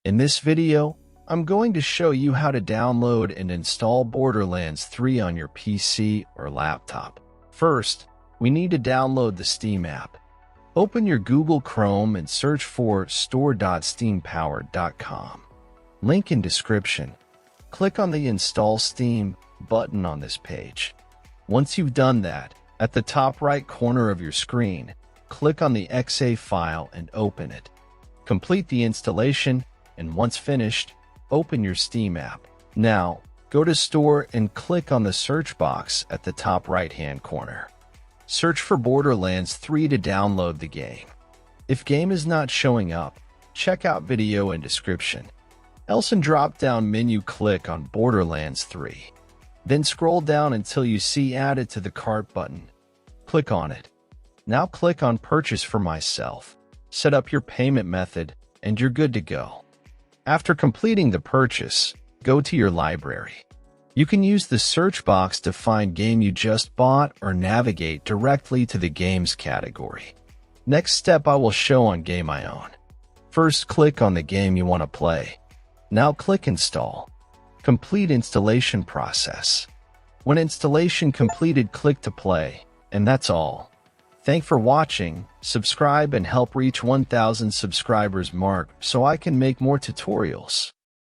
In this video, I'm going to show you how to download and install Borderlands 3 on your PC or laptop. First, we need to download the Steam app. Open your Google Chrome and search for store.steampowered.com. Link in description. Click on the Install Steam button on this page. Once you've done that, at the top right corner of your screen, click on the .exe file and open it. Complete the installation, and once finished, open your Steam app. Now, go to Store and click on the search box at the top right-hand corner. Search for Borderlands 3 to download the game. If game is not showing up, check out video in description. Else in drop-down menu click on Borderlands 3. Then scroll down until you see Added to the Cart button. Click on it. Now click on Purchase for myself. Set up your payment method, and you're good to go. After completing the purchase, go to your library. You can use the search box to find game you just bought or navigate directly to the games category. Next step I will show on Game I Own. First, click on the game you want to play. Now click Install. Complete installation process. When installation completed, click to play, and that's all. Thanks for watching. Subscribe and help reach 1,000 subscribers mark so I can make more tutorials.